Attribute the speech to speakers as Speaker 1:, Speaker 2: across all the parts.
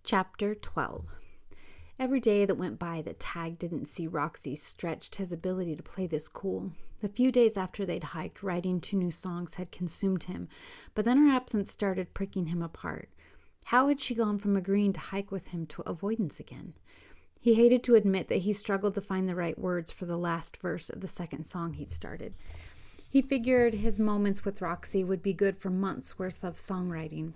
Speaker 1: Chapter 12. Every day that went by that Tag didn't see Roxy stretched his ability to play this cool. The few days after they'd hiked, writing 2 new songs had consumed him, but then her absence started pricking him apart. How had she gone from agreeing to hike with him to avoidance again? He hated to admit that he struggled to find the right words for the last verse of the second song he'd started. He figured his moments with Roxy would be good for months' worth of songwriting.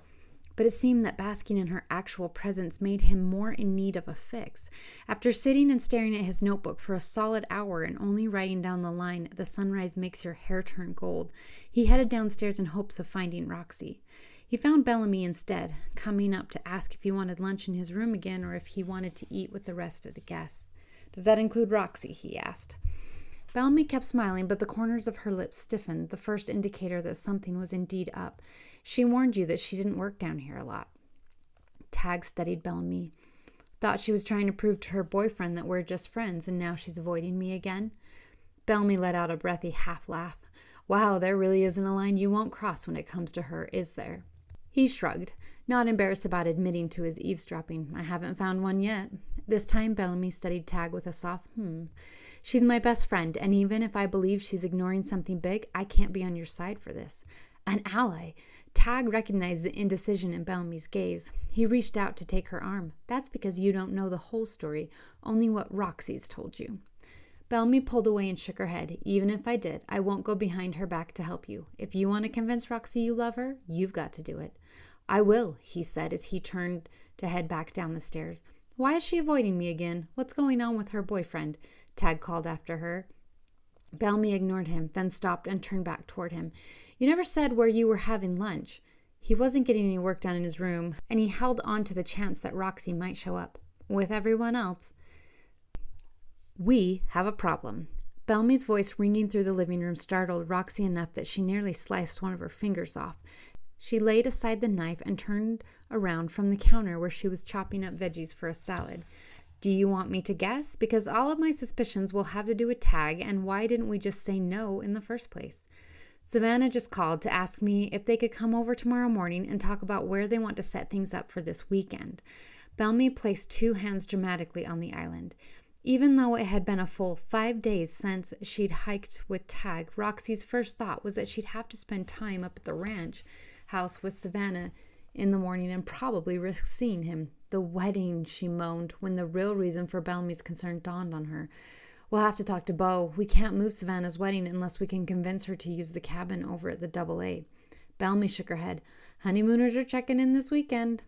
Speaker 1: But it seemed that basking in her actual presence made him more in need of a fix. After sitting and staring at his notebook for a solid hour and only writing down the line, "The sunrise makes your hair turn gold," he headed downstairs in hopes of finding Roxy. He found Bellamy instead, coming up to ask if he wanted lunch in his room again or if he wanted to eat with the rest of the guests. "Does that include Roxy?" he asked. Bellamy kept smiling, but the corners of her lips stiffened, the first indicator that something was indeed up. "She warned you that she didn't work down here a lot." Tag studied Bellamy. "Thought she was trying to prove to her boyfriend that we're just friends, and now she's avoiding me again?" Bellamy let out a breathy half-laugh. "Wow, there really isn't a line you won't cross when it comes to her, is there?" He shrugged, not embarrassed about admitting to his eavesdropping. "I haven't found one yet." This time Bellamy studied Tag with a soft "She's my best friend, and even if I believe she's ignoring something big, I can't be on your side for this." An ally! Tag recognized the indecision in Bellamy's gaze. He reached out to take her arm. "That's because you don't know the whole story, only what Roxy's told you." Bellamy pulled away and shook her head. "Even if I did, I won't go behind her back to help you. If you want to convince Roxy you love her, you've got to do it." "I will," he said as he turned to head back down the stairs. "Why is she avoiding me again? What's going on with her boyfriend?" Tag called after her. Bellamy ignored him, then stopped and turned back toward him. "You never said where you were having lunch." He wasn't getting any work done in his room, and he held on to the chance that Roxy might show up. "With everyone else." "We have a problem." Bellamy's voice ringing through the living room startled Roxy enough that she nearly sliced one of her fingers off. She laid aside the knife and turned around from the counter where she was chopping up veggies for a salad. "Do you want me to guess? Because all of my suspicions will have to do with Tag, and why didn't we just say no in the first place?" "Savannah just called to ask me if they could come over tomorrow morning and talk about where they want to set things up for this weekend." Bellamy placed 2 hands dramatically on the island. Even though it had been a full 5 days since she'd hiked with Tag, Roxy's first thought was that she'd have to spend time up at the ranch house with Savannah in the morning and probably risk seeing him. "The wedding," she moaned, when the real reason for Bellamy's concern dawned on her. "We'll have to talk to Beau. We can't move Savannah's wedding unless we can convince her to use the cabin over at the AA." Bellamy shook her head. "Honeymooners are checking in this weekend."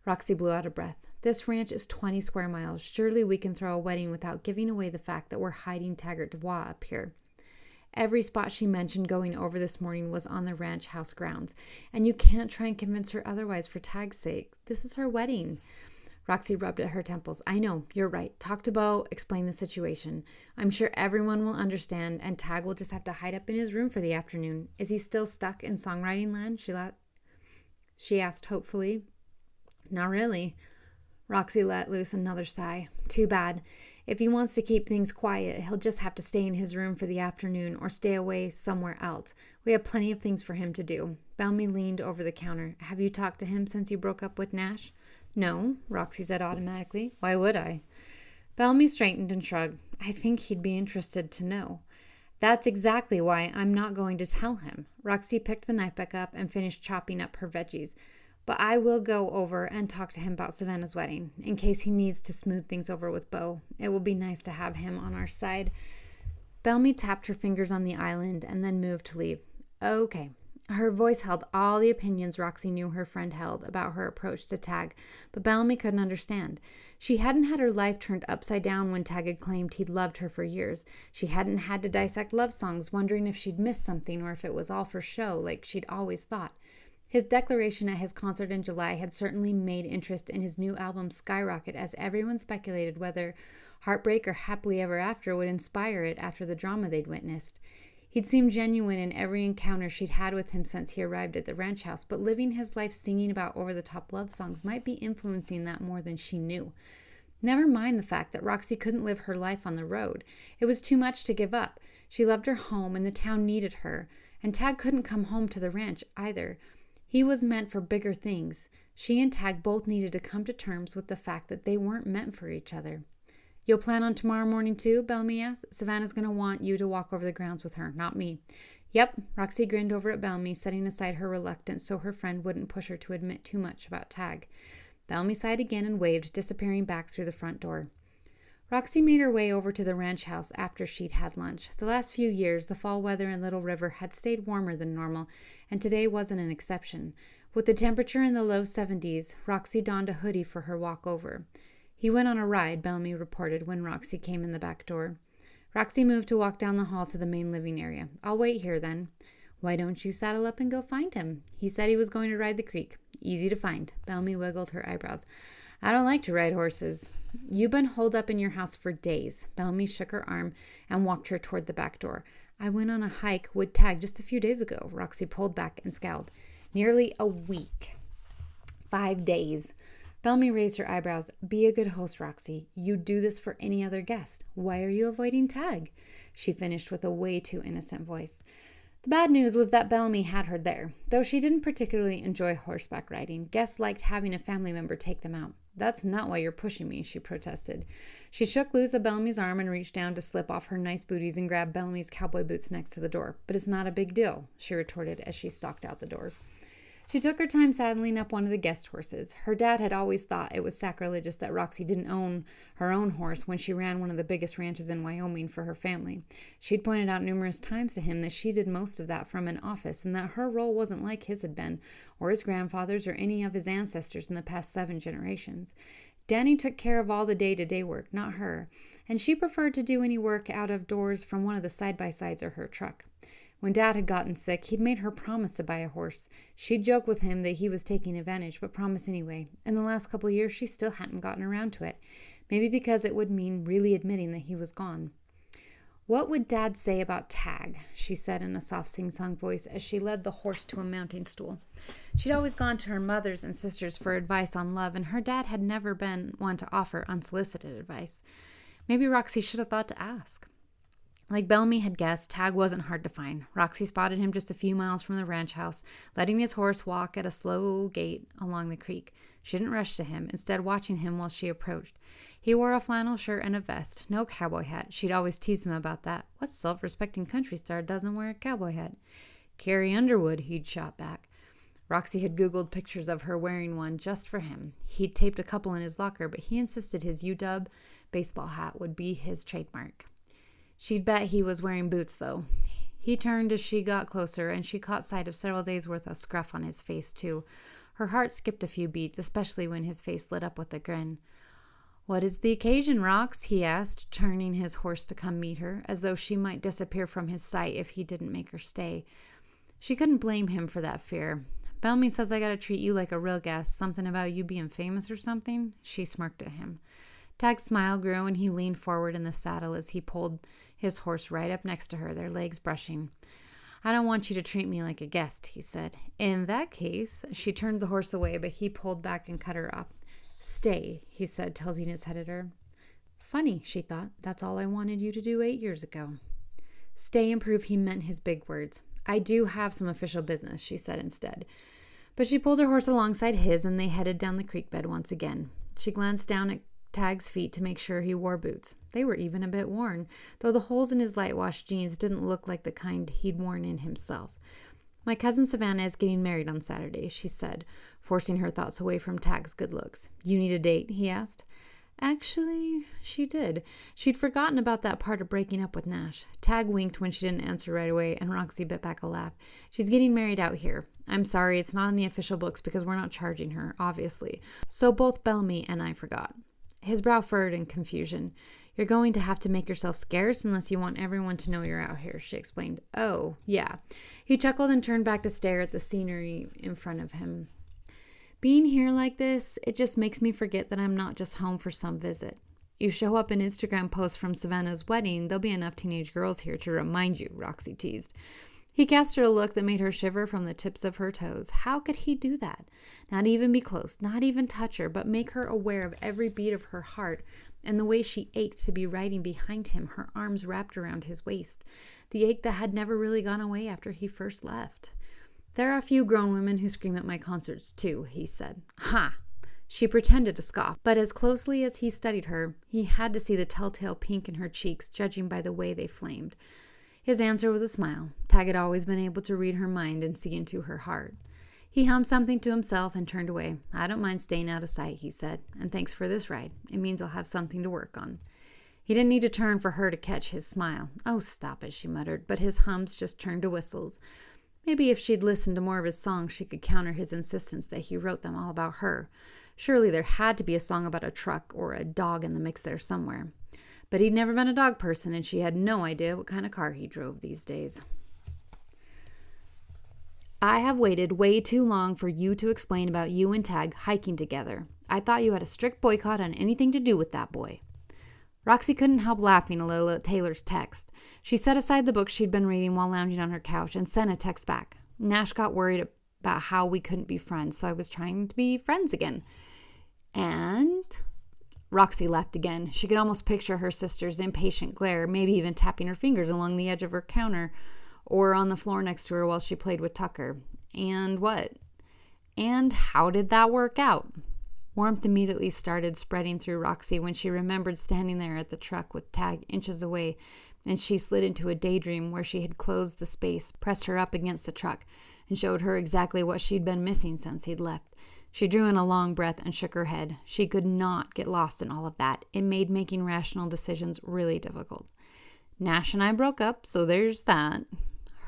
Speaker 1: Roxy blew out a breath. "This ranch is 20 square miles. Surely we can throw a wedding without giving away the fact that we're hiding Taggart Dubois up here." Every spot she mentioned going over this morning was on the ranch house grounds, and you can't try and convince her otherwise for Tag's sake. This is her wedding. Roxy rubbed at her temples. "I know, you're right. Talk to Beau, explain the situation. I'm sure everyone will understand, and Tag will just have to hide up in his room for the afternoon. Is he still stuck in songwriting land?" She asked hopefully. "Not really." Roxy let loose another sigh. "Too bad. If he wants to keep things quiet, he'll just have to stay in his room for the afternoon or stay away somewhere else. We have plenty of things for him to do." Bellamy leaned over the counter. "Have you talked to him since you broke up with Nash?" "No," Roxy said automatically. "Why would I?" Bellamy straightened and shrugged. "I think he'd be interested to know." "That's exactly why I'm not going to tell him." Roxy picked the knife back up and finished chopping up her veggies. "But I will go over and talk to him about Savannah's wedding, in case he needs to smooth things over with Beau. It will be nice to have him on our side." Bellamy tapped her fingers on the island and then moved to leave. "Okay." Her voice held all the opinions Roxy knew her friend held about her approach to Tag, but Bellamy couldn't understand. She hadn't had her life turned upside down when Tag had claimed he'd loved her for years. She hadn't had to dissect love songs, wondering if she'd missed something or if it was all for show, like she'd always thought. His declaration at his concert in July had certainly made interest in his new album skyrocket, as everyone speculated whether Heartbreak or Happily Ever After would inspire it after the drama they'd witnessed. He'd seemed genuine in every encounter she'd had with him since he arrived at the ranch house, but living his life singing about over-the-top love songs might be influencing that more than she knew. Never mind the fact that Roxy couldn't live her life on the road. It was too much to give up. She loved her home, and the town needed her, and Tag couldn't come home to the ranch either. He was meant for bigger things. She and Tag both needed to come to terms with the fact that they weren't meant for each other. You'll plan on tomorrow morning too? Bellamy asked. Savannah's going to want you to walk over the grounds with her, not me. Yep, Roxy grinned over at Bellamy, setting aside her reluctance so her friend wouldn't push her to admit too much about Tag. Bellamy sighed again and waved, disappearing back through the front door. Roxy made her way over to the ranch house after she'd had lunch. The last few years, the fall weather in Little River had stayed warmer than normal, and today wasn't an exception. With the temperature in the low 70s, Roxy donned a hoodie for her walk over. He went on a ride, Bellamy reported when Roxy came in the back door. Roxy moved to walk down the hall to the main living area. I'll wait here then. Why don't you saddle up and go find him? He said he was going to ride the creek. Easy to find. Bellamy wiggled her eyebrows. I don't like to ride horses. You've been holed up in your house for days. Bellamy shook her arm and walked her toward the back door. I went on a hike with Tag just a few days ago. Roxy pulled back and scowled. Nearly a week. 5 days. Bellamy raised her eyebrows. Be a good host, Roxy. You'd do this for any other guest. Why are you avoiding Tag? She finished with a way too innocent voice. The bad news was that Bellamy had her there. Though she didn't particularly enjoy horseback riding, guests liked having a family member take them out. That's not why you're pushing me, she protested. She shook loose of Bellamy's arm and reached down to slip off her nice booties and grab Bellamy's cowboy boots next to the door. But it's not a big deal, she retorted as she stalked out the door. She took her time saddling up one of the guest horses. Her dad had always thought it was sacrilegious that Roxy didn't own her own horse when she ran one of the biggest ranches in Wyoming for her family. She'd pointed out numerous times to him that she did most of that from an office and that her role wasn't like his had been, or his grandfather's or any of his ancestors in the past 7 generations. Danny took care of all the day-to-day work, not her, and she preferred to do any work out of doors from one of the side-by-sides or her truck. When Dad had gotten sick, he'd made her promise to buy a horse. She'd joke with him that he was taking advantage, but promise anyway. In the last couple of years, she still hadn't gotten around to it. Maybe because it would mean really admitting that he was gone. What would Dad say about Tag? She said in a soft sing-song voice as she led the horse to a mounting stool. She'd always gone to her mother's and sisters for advice on love, and her dad had never been one to offer unsolicited advice. Maybe Roxy should have thought to ask. Like Bellamy had guessed, Tag wasn't hard to find. Roxy spotted him just a few miles from the ranch house, letting his horse walk at a slow gait along the creek. She didn't rush to him, instead watching him while she approached. He wore a flannel shirt and a vest, no cowboy hat. She'd always tease him about that. What self-respecting country star doesn't wear a cowboy hat? Carrie Underwood, he'd shot back. Roxy had Googled pictures of her wearing one just for him. He'd taped a couple in his locker, but he insisted his UW baseball hat would be his trademark. She'd bet he was wearing boots, though. He turned as she got closer, and she caught sight of several days' worth of scruff on his face, too. Her heart skipped a few beats, especially when his face lit up with a grin. What is the occasion, Rox? He asked, turning his horse to come meet her, as though she might disappear from his sight if he didn't make her stay. She couldn't blame him for that fear. Bellamy says I gotta treat you like a real guest. Something about you being famous or something? She smirked at him. Tag's smile grew, and he leaned forward in the saddle as he pulled his horse right up next to her, their legs brushing. I don't want you to treat me like a guest, he said. In that case, she turned the horse away, but he pulled back and cut her off. Stay, he said, tilting his head at her. Funny, she thought. That's all I wanted you to do 8 years ago. Stay and prove he meant his big words. I do have some official business, she said instead. But she pulled her horse alongside his, and they headed down the creek bed once again. She glanced down at Tag's feet to make sure he wore boots. They were even a bit worn, though the holes in his light-washed jeans didn't look like the kind he'd worn in himself. My cousin Savannah is getting married on Saturday, she said, forcing her thoughts away from Tag's good looks. You need a date? He asked. Actually, she did. She'd forgotten about that part of breaking up with Nash. Tag winked when she didn't answer right away, and Roxy bit back a laugh. She's getting married out here. I'm sorry, it's not in the official books because we're not charging her, obviously. So both Bellamy and I forgot. His brow furrowed in confusion. You're going to have to make yourself scarce unless you want everyone to know you're out here, she explained. Oh, yeah. He chuckled and turned back to stare at the scenery in front of him. Being here like this, it just makes me forget that I'm not just home for some visit. You show up in Instagram posts from Savannah's wedding, there'll be enough teenage girls here to remind you, Roxy teased. He cast her a look that made her shiver from the tips of her toes. How could he do that? Not even be close, not even touch her, but make her aware of every beat of her heart and the way she ached to be riding behind him, her arms wrapped around his waist, the ache that had never really gone away after he first left. There are a few grown women who scream at my concerts too, he said. Ha! She pretended to scoff, but as closely as he studied her, he had to see the telltale pink in her cheeks, judging by the way they flamed. His answer was a smile. Tag had always been able to read her mind and see into her heart. He hummed something to himself and turned away. I don't mind staying out of sight, he said, and thanks for this ride. It means I'll have something to work on. He didn't need to turn for her to catch his smile. Oh, stop it, she muttered, but his hums just turned to whistles. Maybe if she'd listened to more of his songs, she could counter his insistence that he wrote them all about her. Surely there had to be a song about a truck or a dog in the mix there somewhere. But he'd never been a dog person, and she had no idea what kind of car he drove these days. I have waited way too long for you to explain about you and Tag hiking together. I thought you had a strict boycott on anything to do with that boy. Roxy couldn't help laughing a little at Taylor's text. She set aside the book she'd been reading while lounging on her couch and sent a text back. Nash got worried about how we couldn't be friends, so I was trying to be friends again. And Roxy laughed again. She could almost picture her sister's impatient glare, maybe even tapping her fingers along the edge of her counter or on the floor next to her while she played with Tucker. And what? And how did that work out? Warmth immediately started spreading through Roxy when she remembered standing there at the truck with Tag inches away, and she slid into a daydream where she had closed the space, pressed her up against the truck, and showed her exactly what she'd been missing since he'd left. She drew in a long breath and shook her head. She could not get lost in all of that. It made making rational decisions really difficult. Nash and I broke up, so there's that.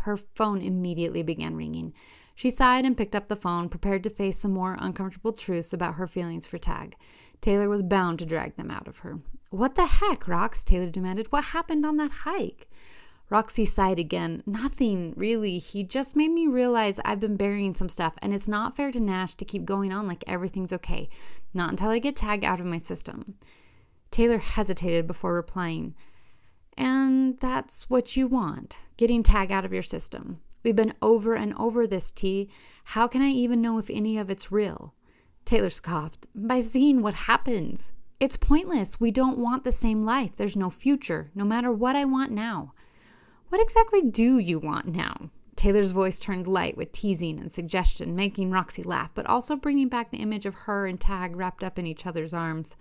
Speaker 1: Her phone immediately began ringing. She sighed and picked up the phone, prepared to face some more uncomfortable truths about her feelings for Tag. Taylor was bound to drag them out of her. What the heck, Rox? Taylor demanded. What happened on that hike? Roxy sighed again. Nothing, really. He just made me realize I've been burying some stuff, and it's not fair to Nash to keep going on like everything's okay. Not until I get Tag out of my system. Taylor hesitated before replying. And that's what you want, getting Tag out of your system. We've been over and over this, T. How can I even know if any of it's real? Taylor scoffed. By seeing what happens. It's pointless. We don't want the same life. There's no future, no matter what I want now. What exactly do you want now? Taylor's voice turned light with teasing and suggestion, making Roxy laugh, but also bringing back the image of her and Tag wrapped up in each other's arms.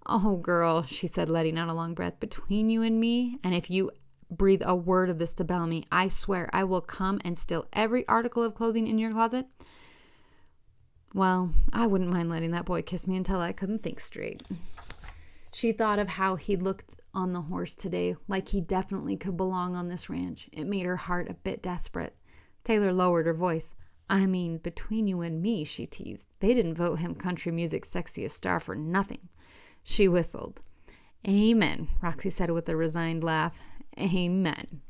Speaker 1: Oh, girl, she said, letting out a long breath, between you and me, and if you breathe a word of this to Bellamy, I swear I will come and steal every article of clothing in your closet. Well, I wouldn't mind letting that boy kiss me until I couldn't think straight. She thought of how he looked on the horse today, like he definitely could belong on this ranch. It made her heart a bit desperate. Taylor lowered her voice. I mean, between you and me, she teased. They didn't vote him country music's sexiest star for nothing. She whistled. Amen, Roxy said with a resigned laugh. Amen.